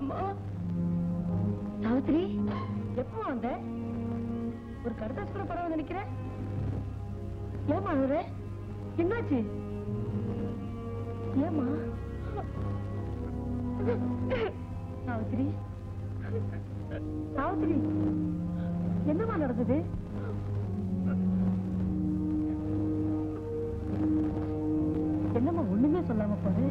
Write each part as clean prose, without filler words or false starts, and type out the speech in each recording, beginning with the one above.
அம்மா சாவித்ரி, எப்போ வந்த? ஒரு கடுதாசி கூட பரவாயில்ல நினைக்கிறேன். ஏமா அவரு என்னாச்சு? ஏமா சாவித்ரி, சாவித்ரி, என்னமா நடந்தது? என்னம்மா ஒண்ணுமே சொல்லாம போது?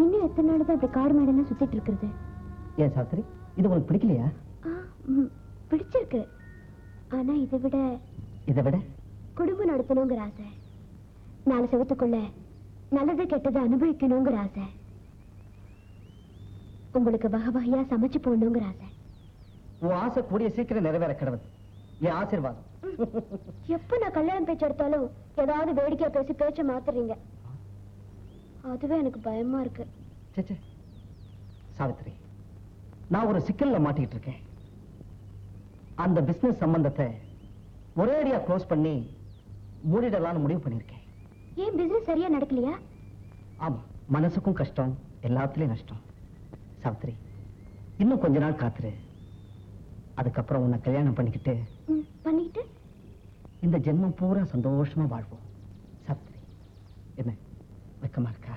இன்னும் எத்தனை நாள் தான் அப்படி காடு மாடெல்லாம் சுத்திட்டு இருக்கிறது? ஏன் சாஸ்திரி, இது உங்களுக்கு பிடிக்கலையா? பிடிச்சிருக்கு. ஆனா இதை விட குடும்பம் நடத்தணுங்கிற ஆசை, 4 செவத்துக்குள்ள நல்லது கெட்டது அனுபவிக்கணுங்கிற ஆசை, உங்களுக்கு வகையா சமைச்சு போடணுங்கிற ஆசை. உன் ஆசை கூடிய சீக்கிரம் நிறைவேற கிடவது என் ஆசீர்வாதம். எப்ப நான் கல்யாணம் பேச்சு எடுத்தாலும் ஏதாவது வேடிக்கையா பேசி பேச்ச மாத்துறீங்க. அதுவே எனக்கு பயமா இருக்கு. சாவித்ரி, நான் ஒரு சிக்கல்ல மாட்டிட்டு இருக்கேன். அந்த பிசினஸ் சம்பந்தத்தை ஒரேடியா க்ளோஸ் பண்ணி மூடிடலாம்னு முடிவு பண்ணிருக்கேன். ஏன் பிசினஸ் சரியா நடக்கலையா? ஆமா, மனசுக்கும் கஷ்டம், எல்லாத்துலயும் நஷ்டம். சாவித்ரி, இன்னும் கொஞ்ச நாள் காத்துரு. அதுக்கப்புறம் உன்னை கல்யாணம் பண்ணிக்கிட்டு இந்த ஜென்மம் பூரா சந்தோஷமா வாழ்வோம். சாவித்ரி, என்ன வெக்கமா இருக்கா?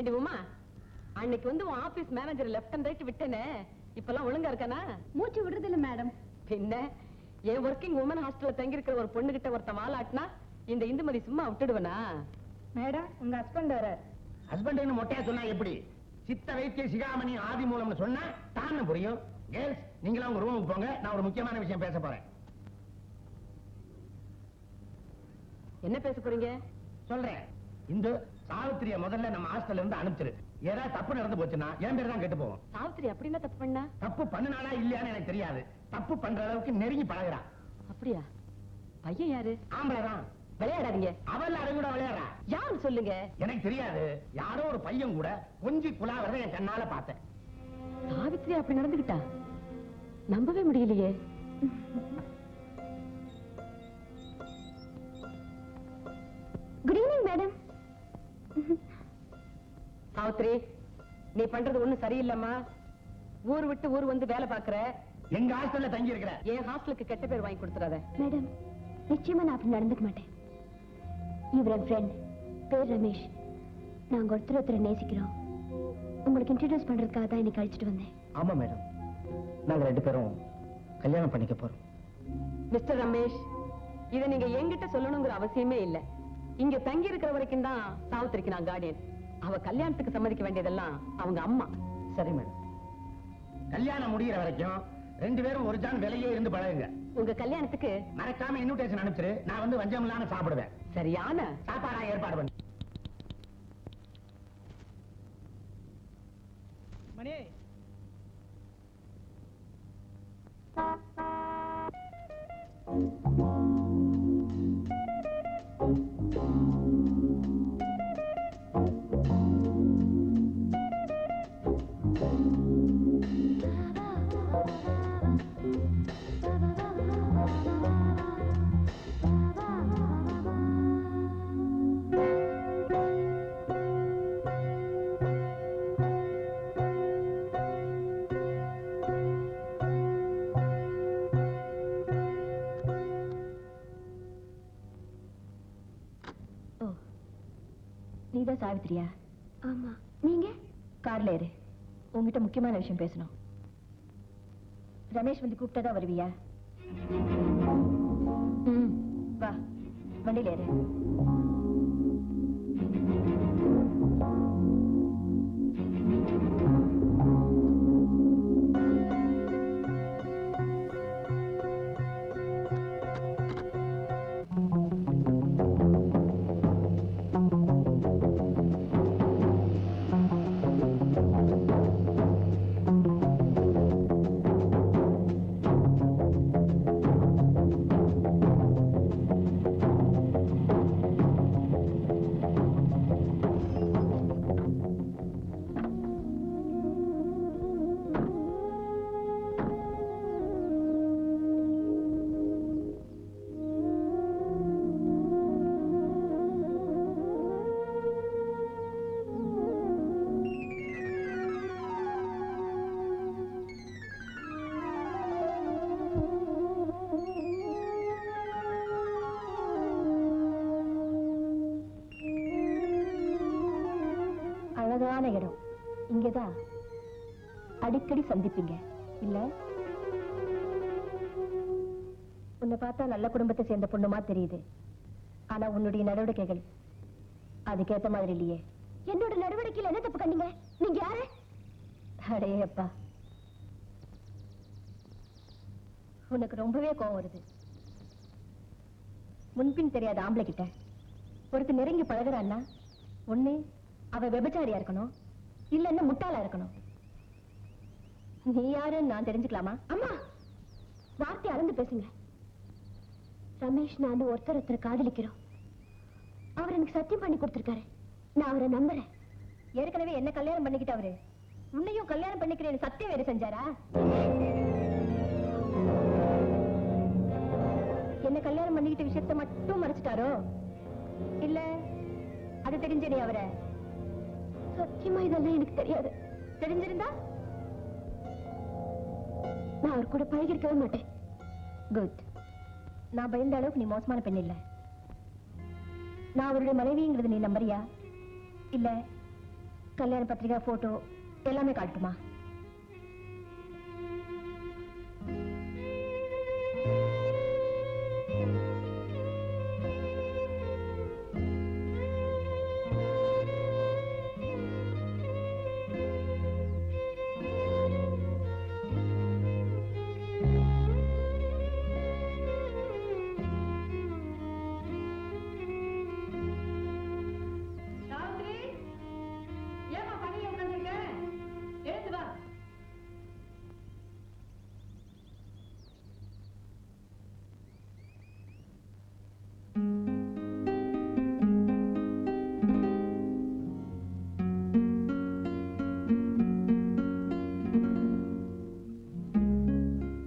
ஏண்டி உமா, அன்னைக்கு வந்து உன் office manager left and right விட்டனே, இப்பெல்லாம் ஒழுங்கா இருக்கானா? மூச்சு விடுறது இல்ல மேடம். பின்ன என் ஒர்க்கிங் உமன் ஹாஸ்டல்ல தங்கி இருக்கிற ஒரு பொண்ணு கிட்ட ஒருத்த வாலாட்டினா இந்த இந்துமதி சும்மா விட்டுடுவனா? மேடம், உங்க ஹஸ்பண்ட் வர. ஹஸ்பண்ட் மொட்டையா சொன்னா எப்படி? சித்த வைத்திய சிகாமணி ஆதி மூலம்னு சொன்னா தான் புரியும். கேர்ள்ஸ், நீங்களா உங்க ரூமுக்கு போங்க, நான் ஒரு முக்கியமான விஷயம் பேச போறேன். என்ன பேச போறீங்க? சொல்றேன். இந்த சாவித்திரிய முதல்ல நம்ம ஹாஸ்டல்ல இருந்து அனுப்பிச்சிரு. ஏதாவது தப்பு நடந்து போச்சுன்னா என் பேர் தான் கெட்டு போகும். சாவித்திரி அப்படின்னா தப்பு பண்ணா? தப்பு பண்ணுனாலா இல்லையான்னு எனக்கு தெரியாது. தப்பு பண்ற அளவுக்கு நெருங்கி பழகுறா. அப்படியா? பையன் யாரு? ஆம்பளைதான். விளையாடாதீங்க. அவள் அது கூட விளையாடுறா. யாரு சொல்லுங்க? எனக்கு தெரியாது. யாரோ ஒரு பையன் கூட கொஞ்சி குலாவறத என் கண்ணால பார்த்தேன். சாவித்திரி அப்படி நடந்துகிட்டா? நம்பவே முடியலையே. Good evening madam. சாவித்திரி, நீ பண்றது ஒண்ணும் சரியில்லம்மா. ஊர் விட்டு ஊர் வந்து வேலை பாக்குற. எங்க ஹாஸ்டல்ல தங்கி இருக்கிற என் ஹாஸ்டலுக்கு கெட்ட பேர் வாங்கி கொடுத்துறாத. மேடம், நிச்சயமா நான் அப்படி நடந்துக்க மாட்டேன். இவர் என் ஃப்ரெண்ட், பேர் ரமேஷ். நாங்க ஒருத்தர் நேசிக்கிறோம். உங்களுக்கு இன்ட்ரடியூஸ் பண்றதுக்காக தான் இன்னைக்கு அழைச்சிட்டு வந்தேன். ஆமா மேடம், நாங்க 2 பேரும் கல்யாணம் பண்ணிக்க போறோம். மிஸ்டர் ரமேஷ், இத நீங்க என்கிட்ட சொல்லணுங்கிற அவசியமே இல்ல. இங்க தங்கி இருக்கிற வரைக்கும் தான் சாவித்திரிக்கு நான் கார்டியன். அவ கல்யாணத்துக்கு சம்மதிக்க வேண்டியதெல்லாம் அவங்க அம்மா. சரி மேடம். கல்யாணம் முடிகிற வரைக்கும் 2 பேரும் ஒரு ஜான் விலையே இருந்து பழகுங்க. உங்க கல்யாணத்துக்கு மறக்காம இன்விடேஷன் அனுப்பிச்சிரு. நான் வந்து வஞ்சம் இல்லாம சாப்பிடுவேன். சரியான சாப்பாடா ஏற்பாடு பண்ணு. மணி, நீதான் சாவித்திரியா? ஆமா. நீங்க? கார்ல ஏறு. உங்ககிட்ட முக்கியமான விஷயம் பேசணும். ரமேஷ் வந்து கூப்பிட்டதா வருவியா? வா, வண்டியில ஏறு. அழகான இடம். இங்கதான் அடிக்கடி சந்திப்பீங்க இல்ல? உன்னை பார்த்தா நல்ல குடும்பத்தை சேர்ந்த பொண்ணுமா தெரியுது. ஆனா உன்னுடைய நடவடிக்கைகள் அதுக்கேத்த மாதிரி இல்லையே. என்னோட நடவடிக்கையில என்ன தப்பு கண்டீங்க? நீங்க யாரு? அடே அப்பா, உனக்கு ரொம்பவே கோவம் வருது. முன்பின் தெரியாத ஆம்பளை கிட்ட ஒருத்தர் நெருங்கி பழகுறான்னா ஒண்ணு அவ விபச்சாரியா இருக்கணும், இல்லன்னா முட்டாளா இருக்கணும். நீ யாருன்னு நான் தெரிஞ்சுக்கலாமா? அம்மா, வார்த்தை அளந்து பேசுங்க. ரமேஷ் நான் ஒருத்தர் காதலிக்கிறோம். அவர் எனக்கு சத்தியம் பண்ணி கொடுத்திருக்காரு. நான் அவரை நம்புறேன். ஏற்கனவே என்ன கல்யாணம் பண்ணிக்கிட்டு அவரு உன்னையும் கல்யாணம் பண்ணிக்கிறேன்னு சத்தியம் வேறு செஞ்சாரா? என்ன கல்யாணம் பண்ணிக்கிட்ட விஷயத்தை மட்டும் மறைச்சிட்டாரோ இல்ல அது தெரிஞ்ச நீ அவரை? சத்தியமா இதெல்லாம் எனக்கு தெரியாது. தெரிஞ்சிருந்தா நான் அவர் கூட பழகிருக்கவே மாட்டேன். குட். நான் பயந்த அளவுக்கு நீ மோசமான பெண் இல்ல. நான் அவருடைய மனைவிங்கிறது நீ நம்புறியா இல்ல கல்யாண பத்திரிகை போட்டோ எல்லாமே காட்டுமா?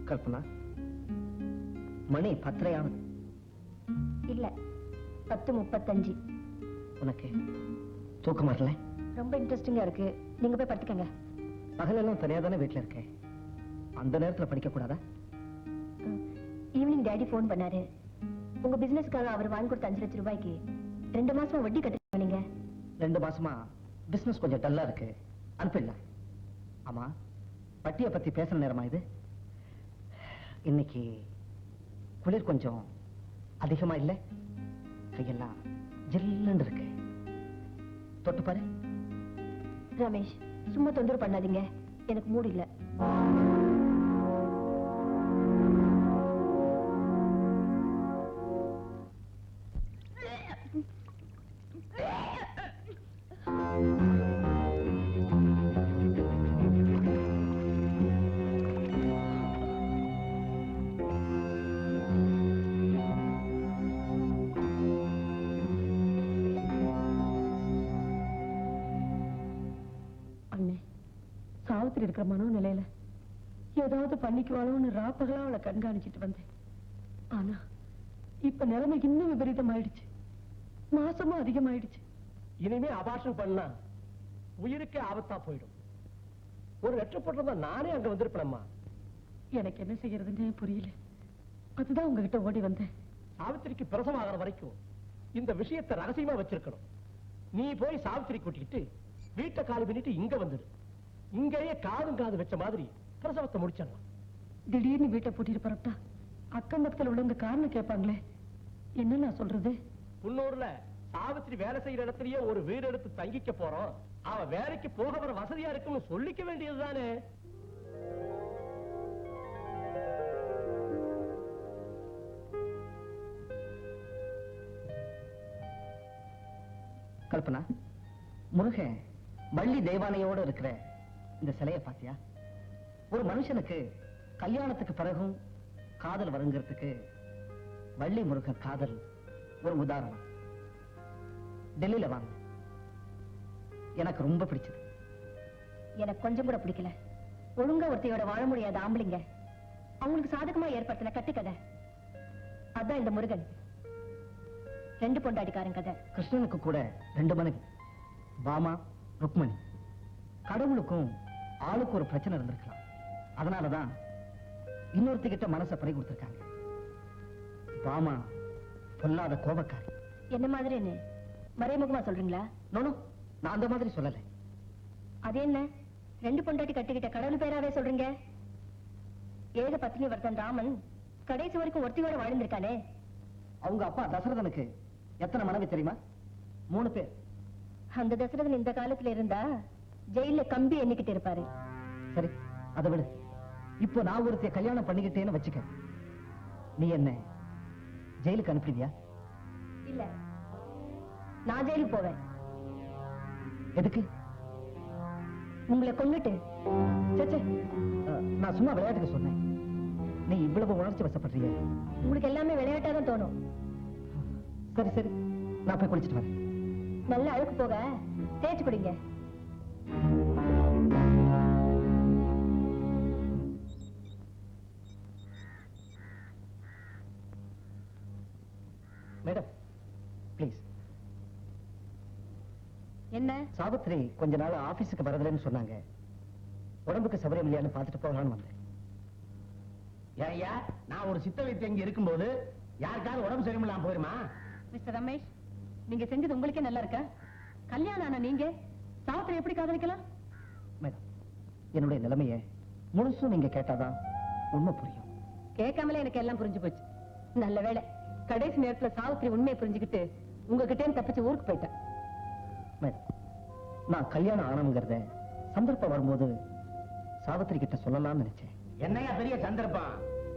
கல்பனா, மணி 10:30 ஆகுது. இல்ல, 10:35. உனக்கு தூக்கம் வரல? ரொம்ப இன்ட்ரெஸ்டிங்கா இருக்கு, நீங்க போய் படுத்துக்கங்க. பகலெல்லாம் தனியா தானே வீட்டுல இருக்கேன், அந்த நேரத்துல படிக்க கூடாதா? ஈவினிங் டேடி போன் பண்ணாரு. உங்க பிசினஸ்க்காக அவர் வாங்கி கொடுத்த 5 லட்சம் ரூபாய்க்கு 2 மாசமா வட்டி கட்ட நீங்க. 2 மாசமா பிசினஸ் கொஞ்சம் டல்லா இருக்கு, அனுப்பிடலாம். ஆமா, வட்டியை பத்தி பேசுற நேரமா இது? இன்னைக்கு குளிர் கொஞ்சம் அதிகமா இல்ல? கையெல்லாம் ஜில்லுன்னு இருக்கு, தொட்டு பாரு. ரமேஷ், சும்மா தொந்தரவு பண்ணாதீங்க, எனக்கு மூடு இல்ல. சாவித்திரி இருக்கிற மனோநிலையில ஏதாவது பண்ணிக்குவாளோன்னு ராப்பகலா அவளை கண்காணிச்சிட்டு வந்தேன். ஆனா இப்ப நிலைமை இன்னும் விபரீதம் ஆயிடுச்சு, மாசமும் அதிகமாயிடுச்சு. இனிமே அபாஷன் பண்ணா உயிருக்கே ஆபத்தா போயிடும். ஒரு லெட்டர் போட்டிருந்தா நானே அங்க வந்திருப்பேனம்மா. எனக்கு என்ன செய்யறதுன்னே புரியல, அதுதான் உங்ககிட்ட ஓடி வந்தேன். சாவித்திரிக்கு பிரசவம் ஆகிற வரைக்கும் இந்த விஷயத்தை ரகசியமா வச்சிருக்கணும். நீ போய் சாவித்திரி கூட்டிக்கிட்டு வீட்டை காலி பண்ணிட்டு இங்க வந்துடு. இங்கேயே காதும் காது வச்ச மாதிரி பிரசவத்தை முடிச்சிடலாம். திடீர்னு வீட்டை பூட்டிட்டு புறப்பட்டா அக்கம் பக்கத்தில் உள்ளவங்க காரணம் கேட்பாங்களே, என்ன நான் சொல்றது? குன்னூர்ல சாவித்திரி வேலை செய்யற இடத்துலயே ஒரு வீடு எடுத்து தங்கிக்க போறோம், அவ வேலைக்கு போக வர வசதியா இருக்குன்னு சொல்லிக்க வேண்டியதுதானே. கல்பனா, முருகன் வள்ளி தெய்வானையோட இருக்கிற இந்த சிலையை பாத்தியா? ஒரு மனுஷனுக்கு கல்யாணத்துக்கு பிறகும் காதல் வருங்கிறதுக்கு வள்ளி முருகன் காதல் ஒரு உதாரணம். டெல்லியில வாங்க, எனக்கு ரொம்ப பிடிச்சது. எனக்கு கொஞ்சம் கூட பிடிக்கல. ஒழுங்கா ஒருத்தையோட வாழ முடியாத ஆம்பளைங்க அவங்களுக்கு சாதகமா ஏற்படுத்தின கட்டுக்கதை அதான் இந்த முருகன். 2 பொண்டாட்டிக்காரன் கதை. கிருஷ்ணனுக்கு கூட 2 மனைவி, பாமா, ருக்மணி. கடவுளுக்கும் ஆளுக்கு ஒரு பிரச்சனை இருந்திருக்கலாம், அதனாலதான் இன்னொருத்திகிட்ட மனசை பறி கொடுத்திருக்காங்க. பாமா பொல்லாத கோபக்காரி. என்ன மாதிரி என்ன மறைமுகமா சொல்றீங்களா? நோனோ, நான் அந்த மாதிரி சொல்லல. அது என்ன 2 பொண்டாட்டி கட்டிக்கிட்ட கடவுள் பேராவே சொல்றீங்க? ஏக பத்னி வர்த்தன் ராமன் கடைசி வரைக்கும் ஒருத்தியோட வாழ்ந்திருக்கானே. அவங்க அப்பா தசரதனுக்கு எத்தனை மனைவி தெரியுமா? 3 பேர். அந்த தசரதன் இந்த காலத்துல இருந்தா ஜெயில கம்பி எண்ணிக்கிட்டு இருப்பாரு. சரி, அதை விடு. இப்போ நான் ஒருத்தைய கல்யாணம் பண்ணிக்கிட்டேன்னு வச்சுக்க, நீ என்ன ஜெயிலுக்கு அனுப்பிடுவியா? இல்ல, நான் ஜெயிலுக்கு போவேன். எதுக்கு? உங்களை கொன்னுட்டு. சே, நான் சும்மா விளையாட்டுக்கு சொன்னேன். நீ இவ்வளவு உணர்ச்சி வசப்படுறிய? உங்களுக்கு எல்லாமே விளையாட்டாதான் தோணும். சரி சரி, நான் போய் குளிச்சிட்டு வரேன். நல்ல அழுக்கு போக தேய்ச்சு குடிங்க. Madam please. என்ன? சாவித்திரி கொஞ்ச நாள் ஆபீஸுக்கு வரதுலன்னு சொன்னாங்க, உடம்புக்கு சௌகரியம் இல்லையான்னு பார்த்துட்டு போகலான்னு வந்தேன். ஐயா, நான் ஒரு சித்த வைத்தியம் இங்க இருக்கும்போது யாருக்காவது உடம்பு சரியில்லாம போயிருமா? மிஸ்டர் ரமேஷ், நீங்க செஞ்சது உங்களுக்கே நல்லா இருக்கா? கல்யாணம் ஆன நீங்க சாவித்திரி எப்படி காதலிக்கலாம்? மேடம், என்னுடைய நிலைமையை முழுசும் நீங்க கேட்டாதான் உண்மை புரியும். கேட்காமலே எனக்கு எல்லாம் புரிஞ்சு போச்சு. நல்ல வேளை கடைசி நேரத்துல சாவித்திரி உண்மையை புரிஞ்சுக்கிட்டு உங்ககிட்டே தப்பிச்சு ஊருக்கு போயிட்டேன். மேடம், நான் கல்யாணம் ஆனவங்கிறத சந்தர்ப்பம் வரும்போது சாவித்திரி கிட்ட சொல்லலாம்னு நினைச்சேன். என்னையா பெரிய சந்தர்ப்பம்?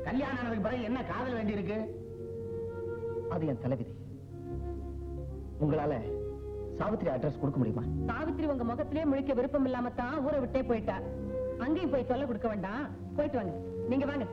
கல்யாணம் ஆனதுக்கு பிறகு என்ன காதல் வேண்டி இருக்கு? அது என் தலைவிதி. உங்களால சாவித்திரி அட்ரஸ் கொடுக்க முடியுமா? சாவித்திரி உங்க முகத்திலே முழிக்க விருப்பம் இல்லாம தான் ஊரை விட்டே போயிட்டா. அங்கேயும் போய் தொல்லை கொடுக்க வேண்டாம். போயிட்டு வாங்க. நீங்க வாங்க.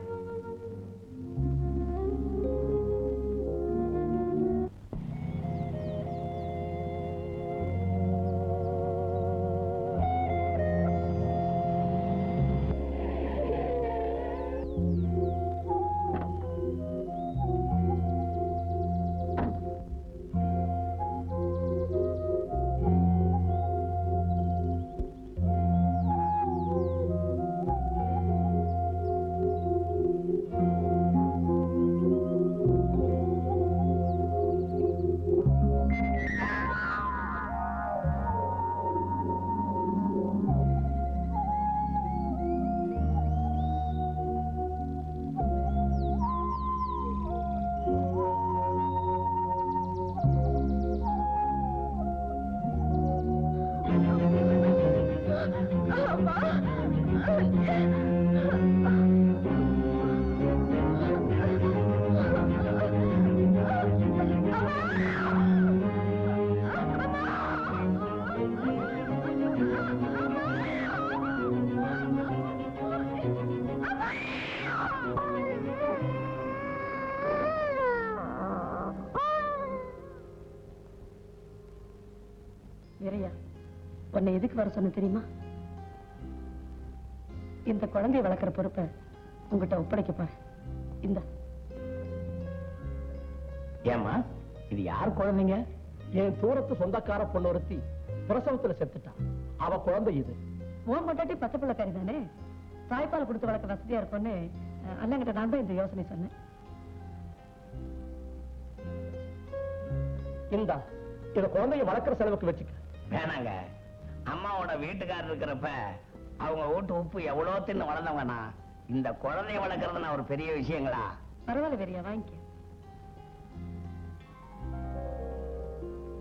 வீரையா, உன்னை எதுக்கு வர சொன்ன தெரியுமா? இந்த குழந்தையை வளர்க்கிற பொறுப்பை உங்ககிட்ட ஒப்படைக்க இந்த ஏமா, இது யார் குழந்தைங்க? என் தூரத்து சொந்தக்கார பொண்ணு ஒருத்தி பிரசவத்துல செத்துட்டா. அவ குழந்தை இது. ஓன் பட்டாட்டி பச்சை பிள்ளைக்காரி தானே. தாய்ப்பால் கொடுத்து வளர்க்க வசதியா இருக்கும்னு அண்ணங்கிட்ட நான் தான் இந்த யோசனை சொன்னேன். இந்தா, இத குழந்தைய வளர்க்கிற செலவுக்கு வச்சுக்க. வேணாங்க, அம்மாவோட வீட்டுக்காரர் இருக்கிறப்ப அவங்க வீட்டு உப்பு எவ்வளவு தின்னு வளர்ந்தவங்கண்ணா, இந்த குழந்தைய வளர்க்கறதுனா ஒரு பெரிய விஷயங்களா? பரவாயில்ல வீரையா, வாங்கிக்க.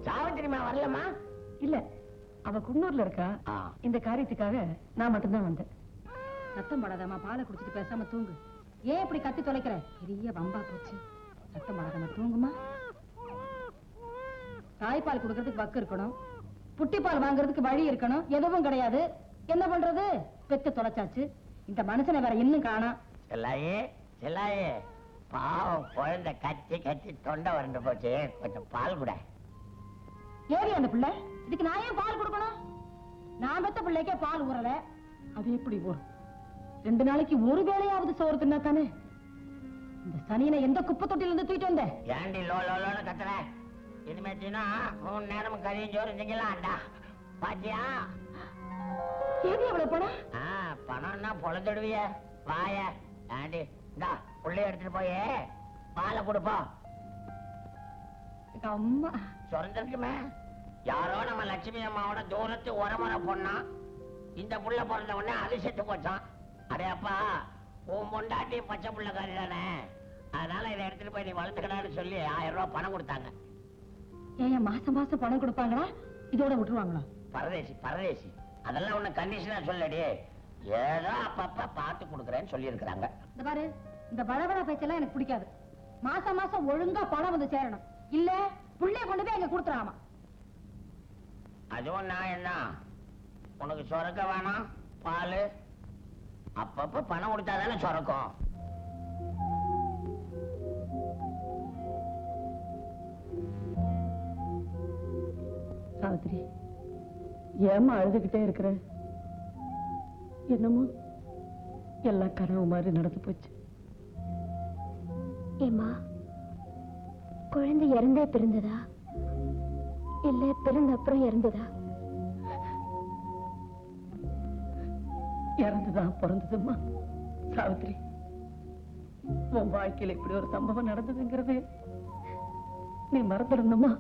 சாவித்திரிமா வரலமா? இல்ல, அவ குன்னூர்ல இருக்கா. இந்த காரியத்துக்காக நான் மட்டும்தான் வந்தேன். சத்தம் போடாதம்மா, பாலை குடிச்சிட்டு பேசாம தூங்கு. ஏன் இப்படி கத்தி தொலைக்கிற? பெரிய வம்பா போச்சு. சத்தம் போடாதம்மா, தூங்குமா. தாய்ப்பால் கொடுக்கறதுக்கு வக்கு இருக்கணும், புட்டிப்பால் வாங்குறதுக்கு வழி இருக்கணும். எதுவும் கிடையாது. என்ன பண்றது? பெத்து தொலைச்சாச்சு. இந்த மனுஷனை வேற இன்னும் காணோம். செல்லாயே, செல்லாயே, பாவம் குழந்தை கத்தி கத்தி தொண்டை வறண்டு போச்சு, கொஞ்சம் பால் கூட. ஏறி அந்த பிள்ளை, இதுக்கு நான் ஏன் பால் கொடுக்கணும்? நான் பெத்த பிள்ளைக்கே பால் ஊறல. அது எப்படி ஊறும்? 2 நாளைக்கு ஒரு வேளையாவது சோறு தின்னா தானே. இந்த சனியனை எந்த குப்பை தொட்டில இருந்து தூக்கிட்டு வந்த? ஏண்டி லோ லோன்னு கத்துற? இனிமேட்டினா 3 நேரமும் கறியும் சோறு திங்கலாம்டா. பாத்தியா? ஏறி அவ்வளவு பணம்? பணம்னா பொழுதுடுவிய வாய. ஏண்டி இந்தா புள்ளைய எடுத்துட்டு போய் பாலை கொடுப்பா. அம்மா சொந்தருக்குமே. யாரோ நம்ம லட்சுமி அம்மாவோட தூரத்து உரமுறை பொண்ணா, இந்த புள்ள பிறந்த உடனே அது செத்து போச்சான். அடே அப்பா, உன் பொண்டாட்டி பச்சை புள்ளக்காரி தானே, அதனால இதை எடுத்துட்டு போய் நீ வளர்த்துக்கடான்னு சொல்லி 1000 ரூபாய் பணம் கொடுத்தாங்க. ஏன் மாசம் மாசம் பணம் கொடுப்பாங்களா? இதோட விட்டுருவாங்களா? பரதேசி பரதேசி, அதெல்லாம் ஒண்ணு கண்டிஷனா சொல்லடி. ஏதோ அப்பப்ப பார்த்து கொடுக்குறேன்னு சொல்லி இருக்கிறாங்க. இந்த பாரு, இந்த பழபழ பேச்செல்லாம் எனக்கு பிடிக்காது. மாசம் மாசம் ஒழுங்கா பணம் வந்து சேரணும். இல்ல புள்ளைய கொண்டு போய் அங்க கொடுத்துறாமா. அதுவும் நான் என்ன, உனக்கு சொரக்க வேணாம் பால், அப்பப்ப பணம் கொடுத்தாதானே சொரக்கும். சாவித்திரி, ஏமா அழுதுகிட்டே இருக்கிற? என்னமோ எல்லாம் கனவு மாதிரி நடந்து போச்சு. ஏம்மா, குழந்தை இறந்தே பிறந்ததா இல்ல பிறந்த அப்புறம் இறந்ததா? இறந்துதான் பிறந்ததும்மா. சாவித்திரி, உன் வாழ்க்கையில இப்படி ஒரு சம்பவம் நடந்ததுங்கிறது நீ மறந்துடணுமா?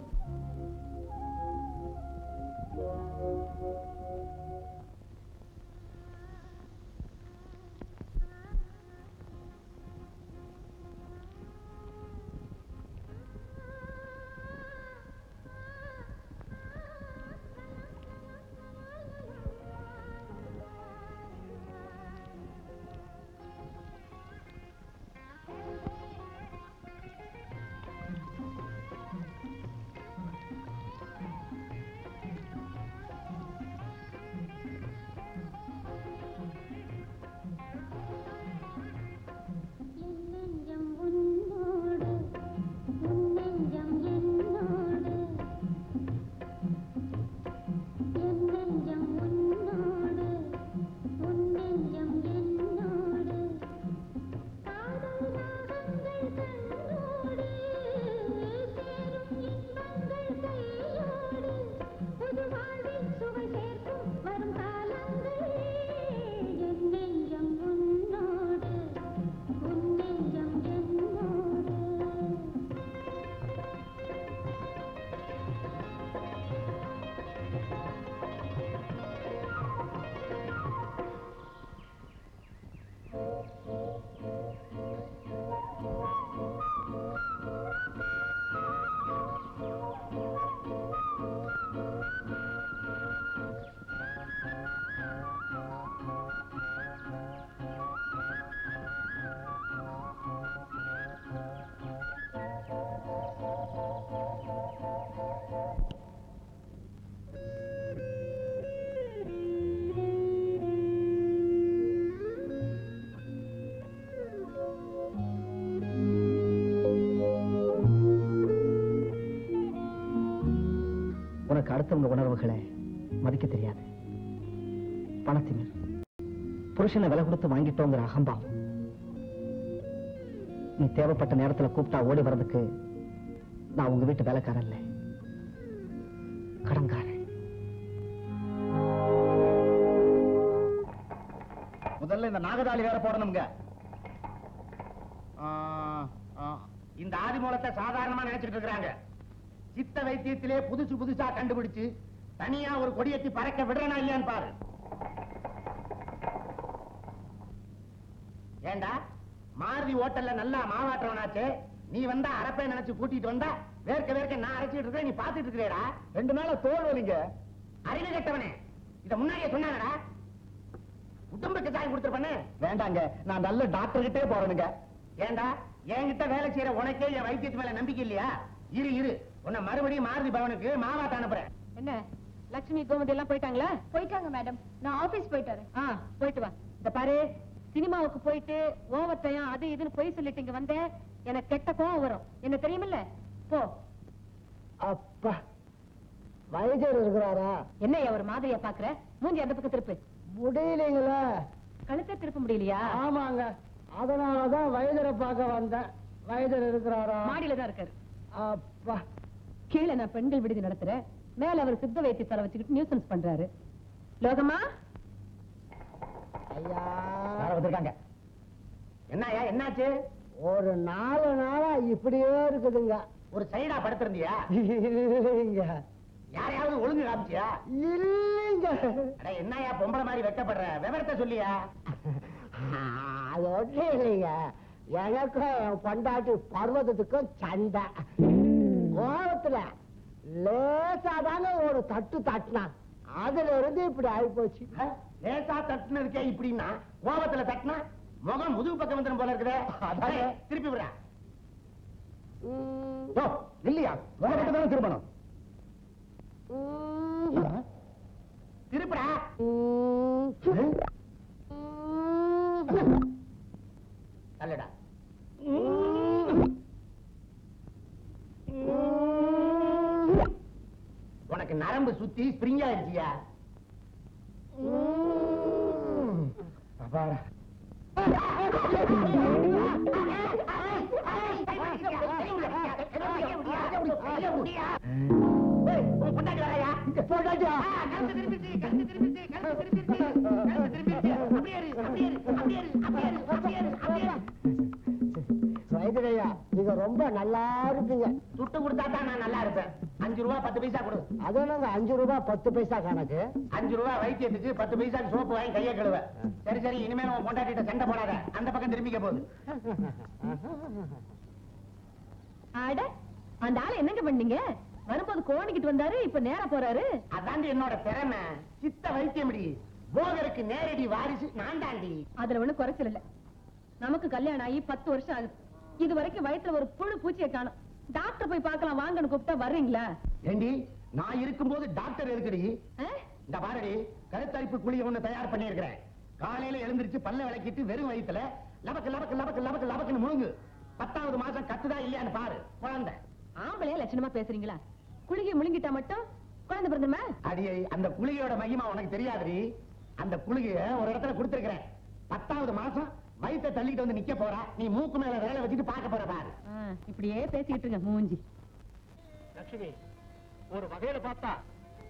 அவளுக்கு அடுத்தவங்க உணர்வுகளை மதிக்க தெரியாது. பணத்தினர் புருஷனை விலை கொடுத்து வாங்கிட்டோங்கிற அகம்பாவம். நீ தேவைப்பட்ட நேரத்துல கூப்பிட்டா ஓடி வர்றதுக்கு நான் உங்க வீட்டு வேலைக்காரன் இல்லை, கடன்காரன். முதல்ல இந்த நாகதாளி வேற போடணுங்க. இந்த ஆதி மூலத்தை சாதாரணமா நினைச்சிட்டு இருக்கிறாங்க. சித்த வைத்தியத்திலே புதுசு புதுசா கண்டுபிடிச்சு தனியா ஒரு கொடியேற்றி பறக்க விடுறனா இல்லையான்னு பாரு. ஏண்டா மாருதி ஓட்டல்ல நல்லா மாவாட்டவனாச்சு, நீ வந்தா அரப்பை நினைச்சு கூட்டிட்டு வந்தா வேர்க்க வேர்க்க நான் அரைச்சிட்டு இருக்கேன், நீ பாத்துட்டு இருக்கிறேடா. 2 நாளா தோல் வலிங்க. அறிவு கட்டவனே, இத முன்னாடியே சொன்னானடா. உடம்புக்கு சாய் கொடுத்துருப்பேன்னு. வேண்டாங்க, நான் நல்ல டாக்டர் கிட்டே போறேனுங்க. ஏண்டா என்கிட்ட வேலை செய்யற உனக்கே என் வைத்தியத்து மேல நம்பிக்கை இல்லையா? இரு உன்னை மறுபடியும் மாருதி பவனுக்கு மாவாட்ட அனுப்புறேன். என்ன லட்சுமி கோமதி எல்லாம் போயிட்டாங்களா? போயிட்டாங்க மேடம், நான் ஆபீஸ் போயிட்டு வரேன். போயிட்டு வா. இந்த பாரு, சினிமாவுக்கு போயிட்டு ஓவர் டைம் அது இதுன்னு போய் சொல்லிட்டு இங்க வந்த எனக்கு கெட்ட கோவம் வரும், என்ன தெரியுமில்ல? போ. அப்பா வைத்தியர் இருக்கிறாரா? என்ன ஒரு மாதிரியா பாக்குற? மூஞ்சி அந்த பக்கம் திருப்பு. முடியலீங்களா? கழுத்தை திருப்ப முடியலையா? ஆமாங்க, அதனாலதான் வைத்தியரை பார்க்க வந்தேன். வைத்தியர் இருக்கிறாரா? மாடியில தான் இருக்காரு. அப்பா, கீழே நான் பெண்கள் விடுதி நடத்துறேன், மேல அவர் சித்த வைத்தியசாலை வச்சுக்கிட்டு நியூசன்ஸ் பண்றாரு. லோகமா ஐயா வந்திருக்காங்க. என்னய்யா, என்னாச்சு? ஒரு 4 நாளா இப்படியே இருக்குதுங்க. ஒரு சைடா படுத்திருந்தியா? இல்லைங்க. யாரையாவது ஒழுங்கு காமிச்சியா? இல்லைங்க. என்னையா பொம்பளை மாதிரி வெட்டப்படுற? விவரத்தை சொல்லியா? அது ஒண்ணு இல்லைங்க, எனக்கும் என் பொண்டாட்டி பர்வதத்துக்கும் சண்டை. கோபத்துல லேசாதாங்க ஒரு தட்டு தட்டினான், அதுல இருந்து இப்படி ஆயிப்போச்சு. லேசா தட்டுனதுக்கே இப்படின்னா கோபத்துல தட்டினா முகம் முதுகு பக்கம் வந்துடும் போல இருக்குதே. திருப்பி விடுற இல்லையா? முகப்பட்டு தானே திரும்பணும். திருப்புடா. தள்ளுடா. உனக்கு நரம்பு சுத்தி ஸ்பிரிங் ஆயிடுச்சியா? வைத்திரையா, நீங்க ரொம்ப நல்லா இருப்பீங்க. துட்டு கொடுத்தா தான் நான் நல்லா இருப்பேன். 5 ரூபா 10 பைசா கொடு. அது நாங்க 5 ரூபா 10 பைசா கணக்கு. 5 ரூபா வைத்தியத்துக்கு 10 பைசாக்கு சோப்பு வாங்கி கையை கழுவ. சரி இனிமே உன் பொண்டாட்டிட்ட சண்டை போடாத, அந்த பக்கம் திரும்பிக்க போகுது. அட, அந்த ஆளை என்னங்க பண்ணீங்க? வரும்போது கோணிக்கிட்டு வந்தாரு, இப்ப நேரா போறாரு. அதாண்டி என்னோட திறமை. சித்த வைத்தியமடி. போகருக்கு நேரடி வாரிசு நான் தாண்டி. அதுல ஒண்ணு குறைச்சல் இல்ல. நமக்கு கல்யாணம் ஆகி 10 வருஷம் ஆகுது. இது வரைக்கும் வயிற்றுல ஒரு புழு பூச்சியை காணும். டாக்டர் போய் பார்க்கலாம் வாங்கன்னு கூப்பிட்டா வர்றீங்களா? ஏண்டி, நான் இருக்கும்போது டாக்டர் இருக்குடி. இந்த பாரடி, கருத்தரிப்பு குழியை ஒண்ணு தயார் பண்ணி இருக்கிறேன். காலையில எழுந்திருச்சு பல்ல விளக்கிட்டு வெறும் வயிற்றுல லபக்கு லபக்கு லபக்கு லபக்கு லபக்குன்னு முழுங்கு. 10வது மாசம் கத்துதா இல்லையான்னு பாரு. குழந்தை ஆம்பளையா லட்சணமா பேசுறீங்களா? குளிகை முழுங்கிட்டா மட்டும் குழந்தை பிறந்துமா? அடியை, அந்த குளிகையோட மகிமா உனக்கு தெரியாதுடி. அந்த குளிகைய ஒரு இடத்துல கொடுத்திருக்கிறேன். 10வது மாசம் வயிற்றை தள்ளிட்டு வந்து நிக்க போறா. நீ மூக்கு மேல வேலை வச்சுட்டு பார்க்க போற பாரு. இப்படியே பேசிக்கிட்டு இருங்க மூஞ்சி. லட்சுமி, ஒரு வகையில பார்த்தா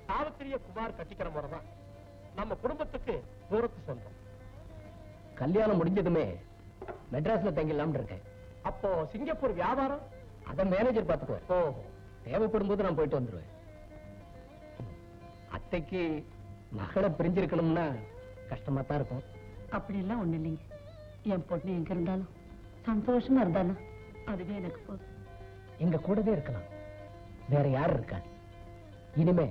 சாவித்திரிய குமார் கட்டிக்கிற முறைதான் நம்ம குடும்பத்துக்கு தூரத்து சொந்தம். கல்யாணம் முடிஞ்சதுமே மெட்ராஸ்ல தங்கிடலாம்னு இருக்கேன். அப்போ சிங்கப்பூர் வியாபாரம் அத மேனேஜர் பாத்துக்குவேன். ஓ, தேவைப்படும் போது நான் போயிட்டு வந்துருவேன். அத்தைக்கு மகளை பிரிஞ்சிருக்கணும்னா கஷ்டமா தான் இருக்கும். அப்படி எல்லாம் ஒண்ணு இல்லைங்க. என் பொண்ணு எங்க இருந்தாலும் சந்தோஷமா இருந்தாலும் அதுவே எனக்கு போதும். எங்க கூடவே இருக்கலாம், வேற யாரும் இருக்கா? இனிமே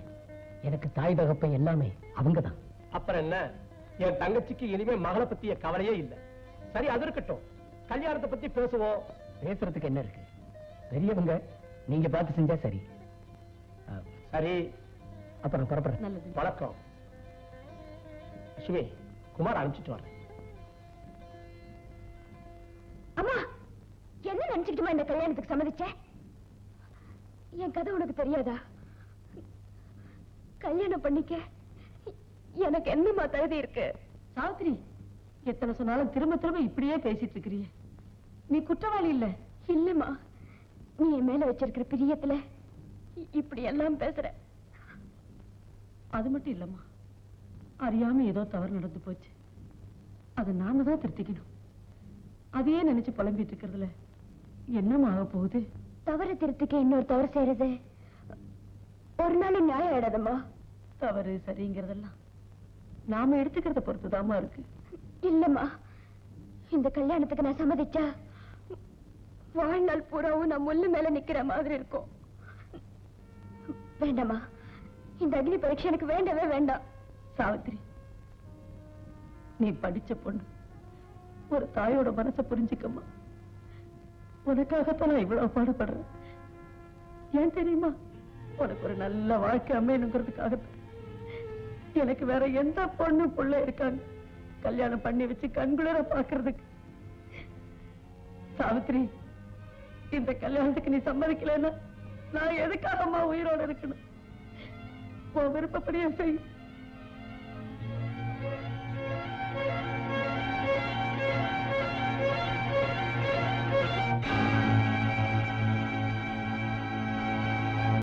எனக்கு தாய் தகப்பன் எல்லாமே அவங்கதான். அப்புறம் என்ன, என் தங்கச்சிக்கு இனிமே மகளை பத்திய கவலையே இல்லை. சரி, அது இருக்கட்டும். கல்யாணத்தை பத்தி பேசுவோம். பேசுறதுக்கு என்ன இருக்கு? பெரியவங்க, நீங்க பார்த்து செஞ்சா சரி. சரி, அப்புறம் புறப்படுறேன். நல்லது. வணக்கம். லட்சுமி, குமார் அனுப்பிச்சிட்டு வரேன். அம்மா, என்ன நினைச்சுக்கிட்டுமா இந்த கல்யாணத்துக்கு சம்மதிச்ச? என் கதை உனக்கு தெரியாதா? கல்யாணம் பண்ணிக்க எனக்கு என்னமா தகுதி இருக்கு? சாவித்திரி, எத்தனை சொன்னாலும் திரும்ப திரும்ப இப்படியே பேசிட்டு இருக்கிறிய. நீ குற்றவாளி இல்ல. இல்லம்மா, நீ என் மேல வச்சிருக்கிற பிரியத்துல இப்படி எல்லாம் பேசுற. அது மட்டும் இல்லம்மா, அறியாம ஏதோ தவறு நடந்து போச்சு. அதை நாம தான் திருத்திக்கணும். அதையே நினைச்சு புலம்பிட்டு இருக்கிறதுல என்னமா ஆக போகுது? தவறு திருத்திக்க இன்னொரு தவறு செய்யறது ஒரு நாள் நியாயம் ஆயிடாதம்மா. தவறு சரிங்கிறதெல்லாம் நாம எடுத்துக்கிறத பொறுத்துதாமா இருக்கு. இல்லம்மா, இந்த கல்யாணத்துக்கு நான் சம்மதிச்சா வாழ்நாள் பூராவும் நான் முள்ளு மேல நிக்கிற மாதிரி இருக்கும். வேண்டாமா, இந்த அக்னி பரீட்சை எனக்கு வேண்டவே வேண்டாம். சாவித்திரி, நீ படிச்ச பொண்ணு, ஒரு தாயோட மனசை புரிஞ்சுக்கம்மா. உனக்காகத்தான் நான் இவ்வளவு பாடுபடுறேன். ஏன் தெரியுமா? உனக்கு ஒரு நல்ல வாழ்க்கை அமையணுங்கிறதுக்காக. எனக்கு வேற எந்த பொண்ணு புள்ள இருக்காங்க கல்யாணம் பண்ணி வச்சு கண்குளிர பாக்குறதுக்கு? சாவித்திரி, இந்த கல்யாணத்துக்கு நீ சம்மதிக்கலன்னா நான் எதுக்காகமா உயிரோட இருக்கணும்? உன் விருப்பப்படியே செய்.